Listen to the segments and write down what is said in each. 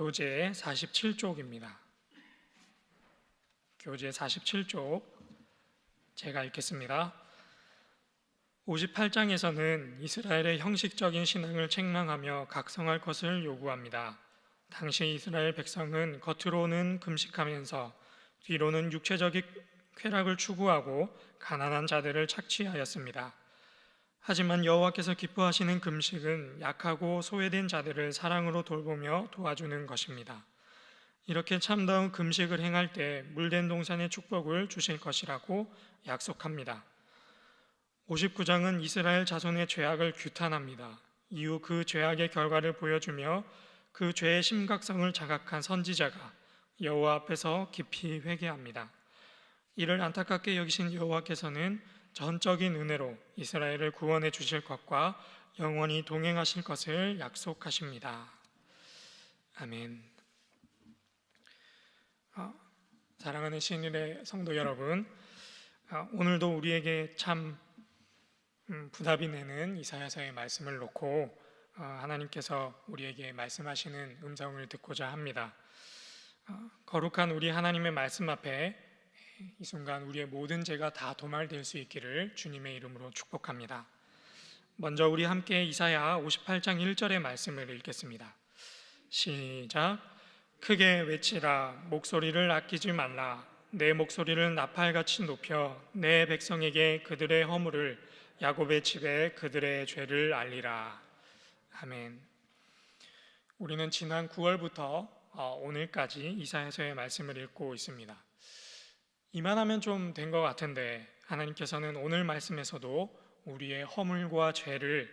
교재 47쪽입니다. 교재 47쪽 제가 읽겠습니다. 58장에서는 이스라엘의 형식적인 신앙을 책망하며 각성할 것을 요구합니다. 당시 이스라엘 백성은 겉으로는 금식하면서 뒤로는 육체적인 쾌락을 추구하고 가난한 자들을 착취하였습니다. 하지만 여호와께서 기뻐하시는 금식은 약하고 소외된 자들을 사랑으로 돌보며 도와주는 것입니다. 이렇게 참다운 금식을 행할 때 물된 동산의 축복을 주실 것이라고 약속합니다. 59장은 이스라엘 자손의 죄악을 규탄합니다. 이후 그 죄악의 결과를 보여주며 그 죄의 심각성을 자각한 선지자가 여호와 앞에서 깊이 회개합니다. 이를 안타깝게 여기신 여호와께서는 전적인 은혜로 이스라엘을 구원해 주실 것과 영원히 동행하실 것을 약속하십니다. 아멘. 사랑하는 신일의 성도 여러분, 오늘도 우리에게 참 부담이 되는 이사야서의 말씀을 놓고 하나님께서 우리에게 말씀하시는 음성을 듣고자 합니다. 거룩한 우리 하나님의 말씀 앞에 이 순간 우리의 모든 죄가 다 도말될 수 있기를 주님의 이름으로 축복합니다. 먼저 우리 함께 이사야 58장 1절의 말씀을 읽겠습니다. 시작. 크게 외치라. 목소리를 아끼지 말라. 내 목소리를 나팔같이 높여 내 백성에게 그들의 허물을, 야곱의 집에 그들의 죄를 알리라. 아멘. 우리는 지난 9월부터 오늘까지 이사야서의 말씀을 읽고 있습니다. 이만하면 좀 된 것 같은데 하나님께서는 오늘 말씀에서도 우리의 허물과 죄를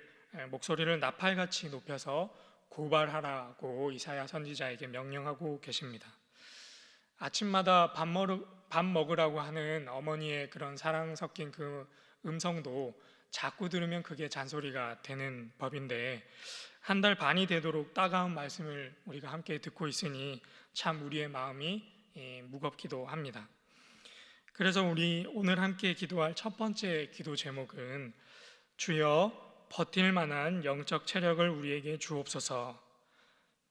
목소리를 나팔같이 높여서 고발하라고 이사야 선지자에게 명령하고 계십니다. 아침마다 밥 먹으라고 하는 어머니의 그런 사랑 섞인 그 음성도 자꾸 들으면 그게 잔소리가 되는 법인데 한 달 반이 되도록 따가운 말씀을 우리가 함께 듣고 있으니 참 우리의 마음이 무겁기도 합니다. 그래서 우리 오늘 함께 기도할 첫 번째 기도 제목은 주여 버틸 만한 영적 체력을 우리에게 주옵소서.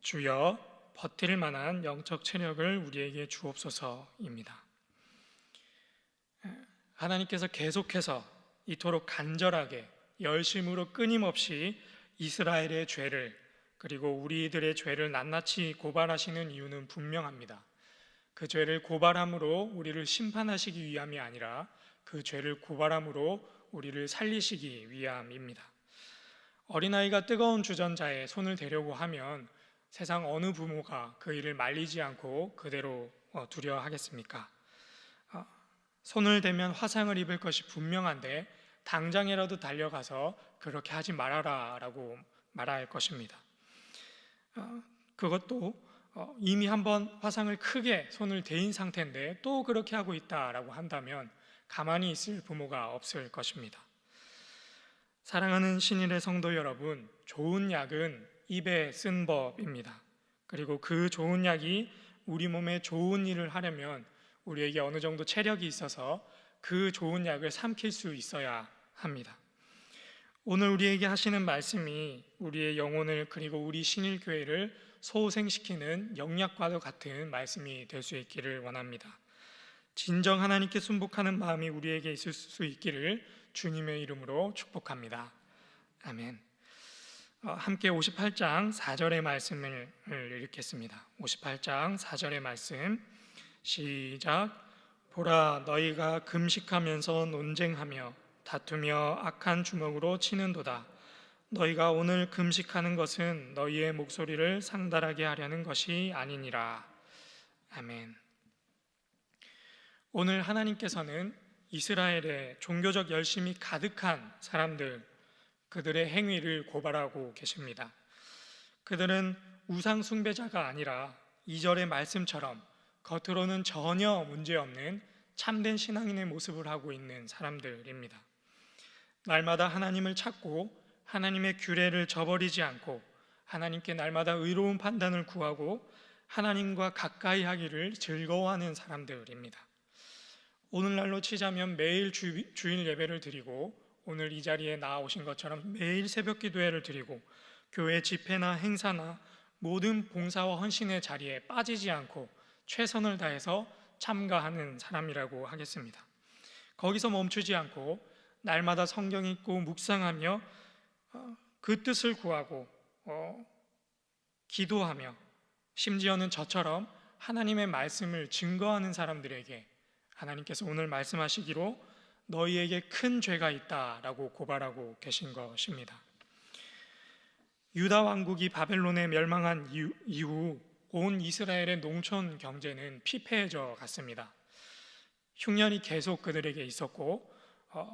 주여 버틸 만한 영적 체력을 우리에게 주옵소서입니다. 하나님께서 계속해서 이토록 간절하게 열심으로 끊임없이 이스라엘의 죄를 그리고 우리들의 죄를 낱낱이 고발하시는 이유는 분명합니다. 그 죄를 고발함으로 우리를 심판하시기 위함이 아니라 그 죄를 고발함으로 우리를 살리시기 위함입니다. 어린아이가 뜨거운 주전자에 손을 대려고 하면 세상 어느 부모가 그 일을 말리지 않고 그대로 두려 하겠습니까? 손을 대면 화상을 입을 것이 분명한데 당장이라도 달려가서 그렇게 하지 말아라 라고 말할 것입니다. 그것도 이미 한번 화상을 크게 손을 대인 상태인데 또 그렇게 하고 있다라고 한다면 가만히 있을 부모가 없을 것입니다. 사랑하는 신일의 성도 여러분, 좋은 약은 입에 쓴 법입니다. 그리고 그 좋은 약이 우리 몸에 좋은 일을 하려면 우리에게 어느 정도 체력이 있어서 그 좋은 약을 삼킬 수 있어야 합니다. 오늘 우리에게 하시는 말씀이 우리의 영혼을 그리고 우리 신일교회를 소생시키는 영약과도 같은 말씀이 될 수 있기를 원합니다. 진정 하나님께 순복하는 마음이 우리에게 있을 수 있기를 주님의 이름으로 축복합니다. 아멘. 함께 58장 4절의 말씀을 읽겠습니다. 58장 4절의 말씀 시작. 보라, 너희가 금식하면서 논쟁하며 다투며 악한 주먹으로 치는도다. 너희가 오늘 금식하는 것은 너희의 목소리를 상달하게 하려는 것이 아니니라. 아멘. 오늘 하나님께서는 이스라엘의 종교적 열심이 가득한 사람들, 그들의 행위를 고발하고 계십니다. 그들은 우상 숭배자가 아니라 2절의 말씀처럼 겉으로는 전혀 문제없는 참된 신앙인의 모습을 하고 있는 사람들입니다. 날마다 하나님을 찾고 하나님의 규례를 저버리지 않고 하나님께 날마다 의로운 판단을 구하고 하나님과 가까이 하기를 즐거워하는 사람들입니다. 오늘날로 치자면 매일 주일 예배를 드리고 오늘 이 자리에 나오신 것처럼 매일 새벽 기도회를 드리고 교회 집회나 행사나 모든 봉사와 헌신의 자리에 빠지지 않고 최선을 다해서 참가하는 사람이라고 하겠습니다. 거기서 멈추지 않고 날마다 성경 읽고 묵상하며 그 뜻을 구하고 기도하며 심지어는 저처럼 하나님의 말씀을 증거하는 사람들에게 하나님께서 오늘 말씀하시기로 너희에게 큰 죄가 있다라고 고발하고 계신 것입니다. 유다 왕국이 바벨론에 멸망한 이후 온 이스라엘의 농촌 경제는 피폐해져 갔습니다. 흉년이 계속 그들에게 있었고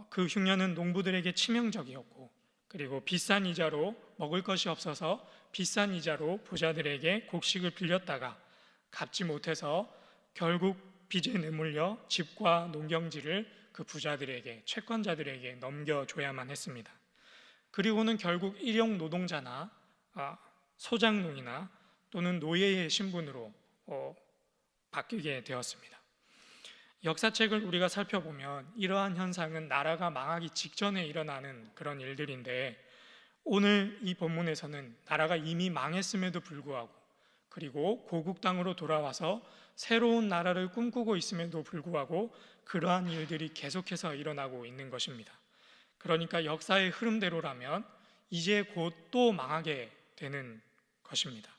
그 흉년은 농부들에게 치명적이었고, 그리고 비싼 이자로 먹을 것이 없어서 비싼 이자로 부자들에게 곡식을 빌렸다가 갚지 못해서 결국 빚에 내몰려 집과 농경지를 그 부자들에게, 채권자들에게 넘겨줘야만 했습니다. 그리고는 결국 일용 노동자나 소장농이나 또는 노예의 신분으로 바뀌게 되었습니다. 역사책을 우리가 살펴보면 이러한 현상은 나라가 망하기 직전에 일어나는 그런 일들인데, 오늘 이 본문에서는 나라가 이미 망했음에도 불구하고, 그리고 고국 땅으로 돌아와서 새로운 나라를 꿈꾸고 있음에도 불구하고 그러한 일들이 계속해서 일어나고 있는 것입니다. 그러니까 역사의 흐름대로라면 이제 곧 또 망하게 되는 것입니다.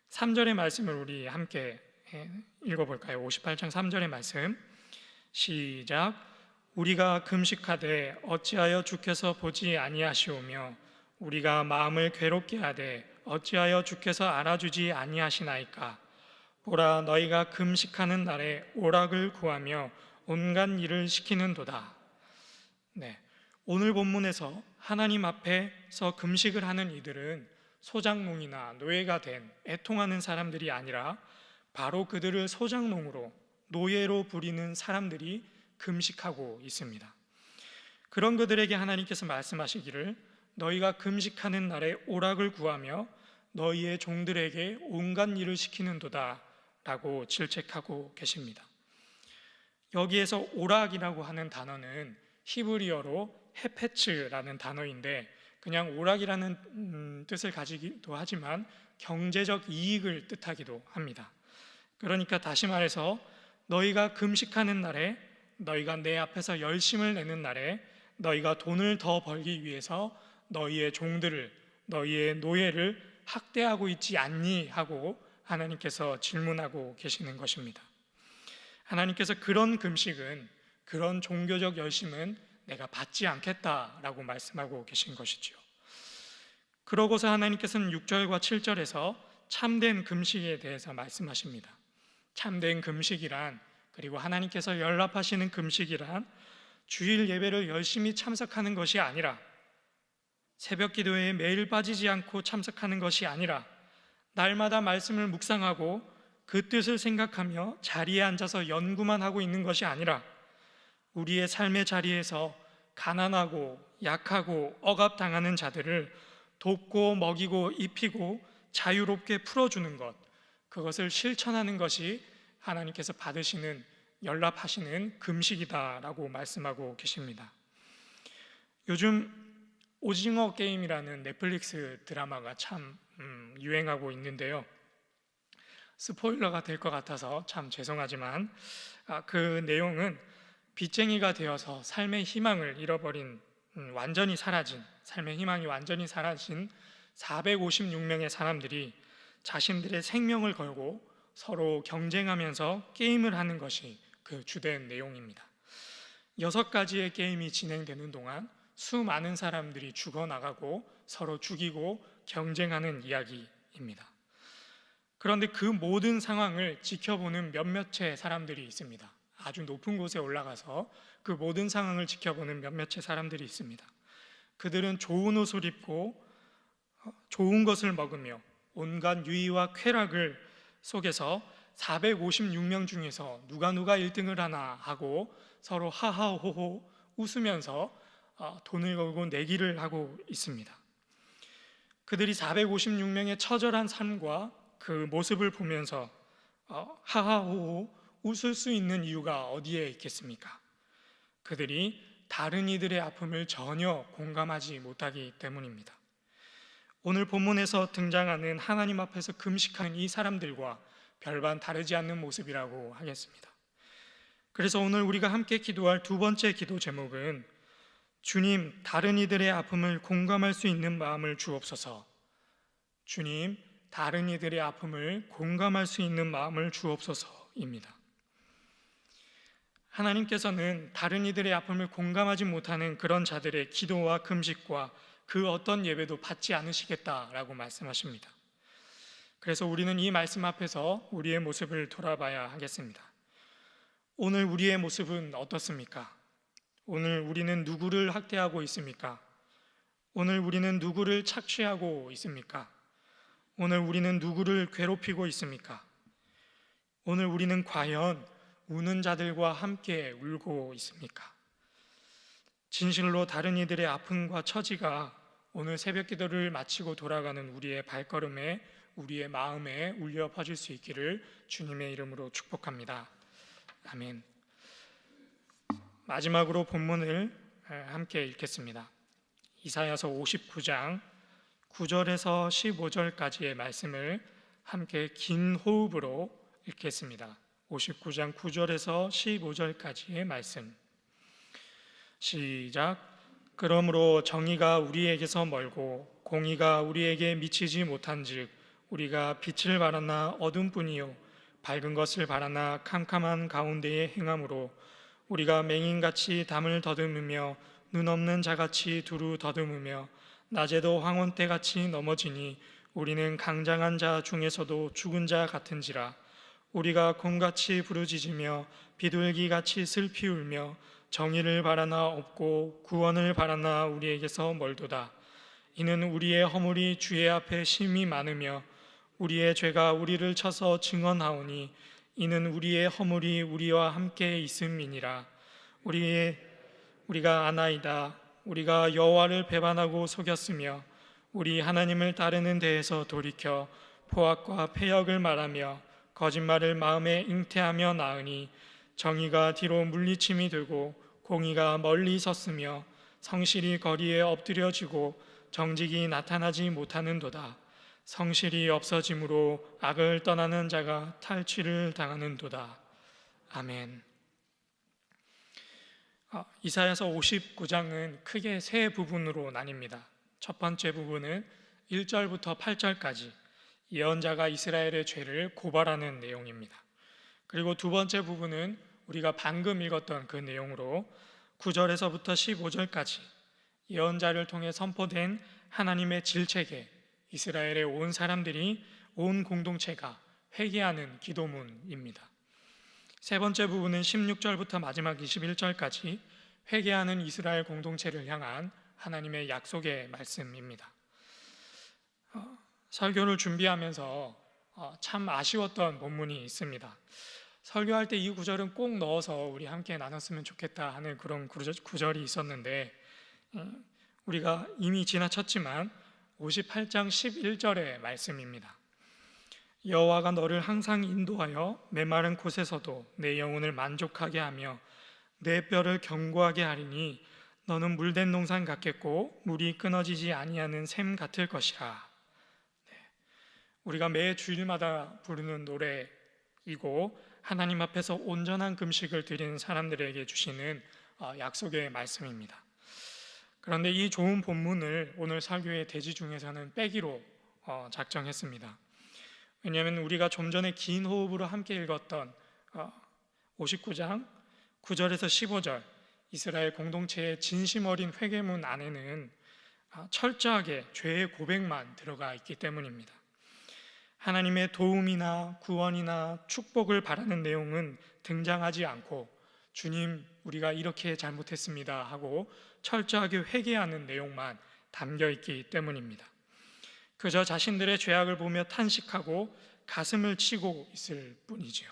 3절의 말씀을 우리 함께 읽어볼까요? 58장 3절의 말씀 시작. 우리가 금식하되 어찌하여 주께서 보지 아니하시오며 우리가 마음을 괴롭게 하되 어찌하여 주께서 알아주지 아니하시나이까. 보라, 너희가 금식하는 날에 오락을 구하며 온갖 일을 시키는도다. 오늘 본문에서 하나님 앞에서 금식을 하는 이들은 소장농이나 노예가 된 애통하는 사람들이 아니라 바로 그들을 소장농으로, 노예로 부리는 사람들이 금식하고 있습니다. 그런 그들에게 하나님께서 말씀하시기를 너희가 금식하는 날에 오락을 구하며 너희의 종들에게 온갖 일을 시키는도다 라고 질책하고 계십니다. 여기에서 오락이라고 하는 단어는 히브리어로 헤페츠라는 단어인데, 그냥 오락이라는 뜻을 가지기도 하지만 경제적 이익을 뜻하기도 합니다. 그러니까 다시 말해서 너희가 금식하는 날에, 너희가 내 앞에서 열심을 내는 날에 너희가 돈을 더 벌기 위해서 너희의 종들을, 너희의 노예를 학대하고 있지 않니? 하고 하나님께서 질문하고 계시는 것입니다. 하나님께서 그런 금식은, 그런 종교적 열심은 내가 받지 않겠다라고 말씀하고 계신 것이죠. 그러고서 하나님께서는 6절과 7절에서 참된 금식에 대해서 말씀하십니다. 참된 금식이란, 그리고 하나님께서 연락하시는 금식이란 주일 예배를 열심히 참석하는 것이 아니라, 새벽 기도에 매일 빠지지 않고 참석하는 것이 아니라, 날마다 말씀을 묵상하고 그 뜻을 생각하며 자리에 앉아서 연구만 하고 있는 것이 아니라, 우리의 삶의 자리에서 가난하고 약하고 억압당하는 자들을 돕고 먹이고 입히고 자유롭게 풀어주는 것, 그것을 실천하는 것이 하나님께서 받으시는, 연락하시는 금식이다라고 말씀하고 계십니다. 요즘 오징어 게임이라는 넷플릭스 드라마가 참 유행하고 있는데요. 스포일러가 될 것 같아서 참 죄송하지만 그 내용은 빚쟁이가 되어서 삶의 희망을 잃어버린, 완전히 사라진, 삶의 희망이 완전히 사라진 456명의 사람들이 자신들의 생명을 걸고 서로 경쟁하면서 게임을 하는 것이 그 주된 내용입니다. 6가지의 게임이 진행되는 동안 수많은 사람들이 죽어나가고 서로 죽이고 경쟁하는 이야기입니다. 그런데 그 모든 상황을 지켜보는 몇몇의 사람들이 있습니다. 아주 높은 곳에 올라가서 그 모든 상황을 지켜보는 몇몇의 사람들이 있습니다. 그들은 좋은 옷을 입고 좋은 것을 먹으며 온갖 유의와 쾌락을 속에서 456명 중에서 누가 1등을 하나 하고 서로 하하호호 웃으면서 돈을 걸고 내기를 하고 있습니다. 그들이 456명의 처절한 삶과 그 모습을 보면서 하하호호 웃을 수 있는 이유가 어디에 있겠습니까? 그들이 다른 이들의 아픔을 전혀 공감하지 못하기 때문입니다. 오늘 본문에서 등장하는 하나님 앞에서 금식하는 이 사람들과 별반 다르지 않는 모습이라고 하겠습니다. 그래서 오늘 우리가 함께 기도할 두 번째 기도 제목은 주님, 다른 이들의 아픔을 공감할 수 있는 마음을 주옵소서. 주님, 다른 이들의 아픔을 공감할 수 있는 마음을 주옵소서입니다. 하나님께서는 다른 이들의 아픔을 공감하지 못하는 그런 자들의 기도와 금식과 그 어떤 예배도 받지 않으시겠다라고 말씀하십니다. 그래서 우리는 이 말씀 앞에서 우리의 모습을 돌아봐야 하겠습니다. 오늘 우리의 모습은 어떻습니까? 오늘 우리는 누구를 학대하고 있습니까? 오늘 우리는 누구를 착취하고 있습니까? 오늘 우리는 누구를 괴롭히고 있습니까? 오늘 우리는 과연 우는 자들과 함께 울고 있습니까? 진실로 다른 이들의 아픔과 처지가 오늘 새벽 기도를 마치고 돌아가는 우리의 발걸음에, 우리의 마음에 울려 퍼질 수 있기를 주님의 이름으로 축복합니다. 아멘. 마지막으로 본문을 함께 읽겠습니다. 이사야서 59장 9절에서 15절까지의 말씀을 함께 긴 호흡으로 읽겠습니다. 59장 9절에서 15절까지의 말씀. 시작. 그러므로 정의가 우리에게서 멀고 공의가 우리에게 미치지 못한즉 우리가 빛을 바라나 어둠뿐이요 밝은 것을 바라나 캄캄한 가운데에 행함으로 우리가 맹인같이 담을 더듬으며 눈 없는 자같이 두루 더듬으며 낮에도 황혼때같이 넘어지니 우리는 강장한 자 중에서도 죽은 자 같은지라. 우리가 곰같이 부르짖으며 비둘기같이 슬피 울며 정의를 바라나 없고 구원을 바라나 우리에게서 멀도다. 이는 우리의 허물이 주의 앞에 심히 많으며 우리의 죄가 우리를 쳐서 증언하오니 이는 우리의 허물이 우리와 함께 있음이니라. 우리가 아나이다. 우리가 여호와를 배반하고 속였으며 우리 하나님을 따르는 데에서 돌이켜 포악과 패역을 말하며 거짓말을 마음에 잉태하며 나으니 정의가 뒤로 물리침이 되고 공의가 멀리 섰으며 성실이 거리에 엎드려지고 정직이 나타나지 못하는도다. 성실이 없어짐으로 악을 떠나는 자가 탈취를 당하는도다. 아멘. 이사야서 59장은 크게 세 부분으로 나뉩니다. 첫 번째 부분은 1절부터 8절까지 예언자가 이스라엘의 죄를 고발하는 내용입니다. 그리고 두 번째 부분은 우리가 방금 읽었던 그 내용으로 9절에서부터 15절까지 예언자를 통해 선포된 하나님의 질책에 이스라엘의 온 사람들이, 온 공동체가 회개하는 기도문입니다. 세 번째 부분은 16절부터 마지막 21절까지 회개하는 이스라엘 공동체를 향한 하나님의 약속의 말씀입니다. 설교를 준비하면서 참 아쉬웠던 본문이 있습니다. 설교할 때 이 구절은 꼭 넣어서 우리 함께 나눴으면 좋겠다 하는 그런 구절이 있었는데 우리가 이미 지나쳤지만 58장 11절의 말씀입니다. 여호와가 너를 항상 인도하여 메마른 곳에서도 내 영혼을 만족하게 하며 내 뼈를 견고하게 하리니 너는 물된 농산 같겠고 물이 끊어지지 아니하는 샘 같을 것이라. 우리가 매 주일마다 부르는 노래이고 하나님 앞에서 온전한 금식을 드리는 사람들에게 주시는 약속의 말씀입니다. 그런데 이 좋은 본문을 오늘 설교의 대지 중에서는 빼기로 작정했습니다. 왜냐하면 우리가 좀 전에 긴 호흡으로 함께 읽었던 59장 9절에서 15절 이스라엘 공동체의 진심 어린 회개문 안에는 철저하게 죄의 고백만 들어가 있기 때문입니다. 하나님의 도움이나 구원이나 축복을 바라는 내용은 등장하지 않고 주님, 우리가 이렇게 잘못했습니다 하고 철저하게 회개하는 내용만 담겨 있기 때문입니다. 그저 자신들의 죄악을 보며 탄식하고 가슴을 치고 있을 뿐이지요.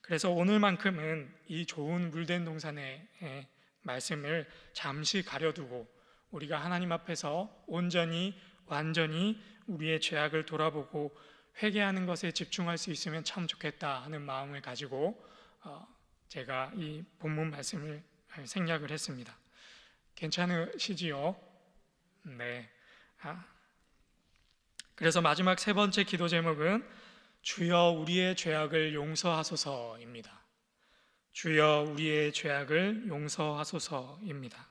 그래서 오늘만큼은 이 좋은 물된 동산의 말씀을 잠시 가려두고 우리가 하나님 앞에서 온전히 완전히 우리의 죄악을 돌아보고 회개하는 것에 집중할 수 있으면 참 좋겠다 하는 마음을 가지고 제가 이 본문 말씀을 생략을 했습니다. 괜찮으시지요? 네. 그래서 마지막 세 번째 기도 제목은 주여 우리의 죄악을 용서하소서입니다. 주여 우리의 죄악을 용서하소서입니다.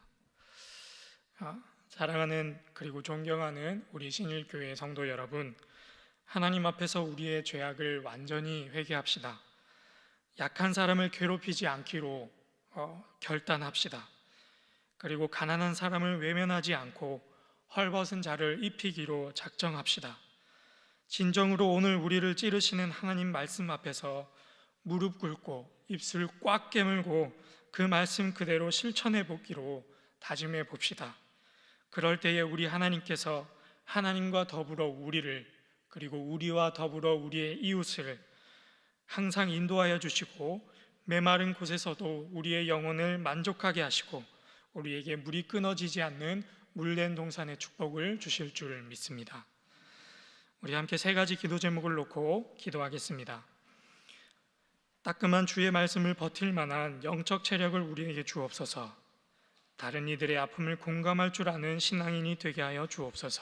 사랑하는 그리고 존경하는 우리 신일교회 성도 여러분, 하나님 앞에서 우리의 죄악을 완전히 회개합시다. 약한 사람을 괴롭히지 않기로 결단합시다. 그리고 가난한 사람을 외면하지 않고 헐벗은 자를 입히기로 작정합시다. 진정으로 오늘 우리를 찌르시는 하나님 말씀 앞에서 무릎 꿇고 입술 꽉 깨물고 그 말씀 그대로 실천해 보기로 다짐해 봅시다. 그럴 때에 우리 하나님께서 하나님과 더불어 우리를, 그리고 우리와 더불어 우리의 이웃을 항상 인도하여 주시고 메마른 곳에서도 우리의 영혼을 만족하게 하시고 우리에게 물이 끊어지지 않는 물낸 동산의 축복을 주실 줄 믿습니다. 우리 함께 세 가지 기도 제목을 놓고 기도하겠습니다. 따끔한 주의 말씀을 버틸 만한 영적 체력을 우리에게 주옵소서. 다른 이들의 아픔을 공감할 줄 아는 신앙인이 되게 하여 주옵소서.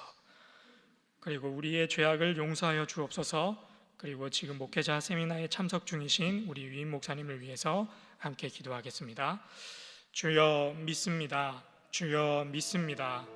그리고 우리의 죄악을 용서하여 주옵소서. 그리고 지금 목회자 세미나에 참석 중이신 우리 위임 목사님을 위해서 함께 기도하겠습니다. 주여 믿습니다. 주여 믿습니다.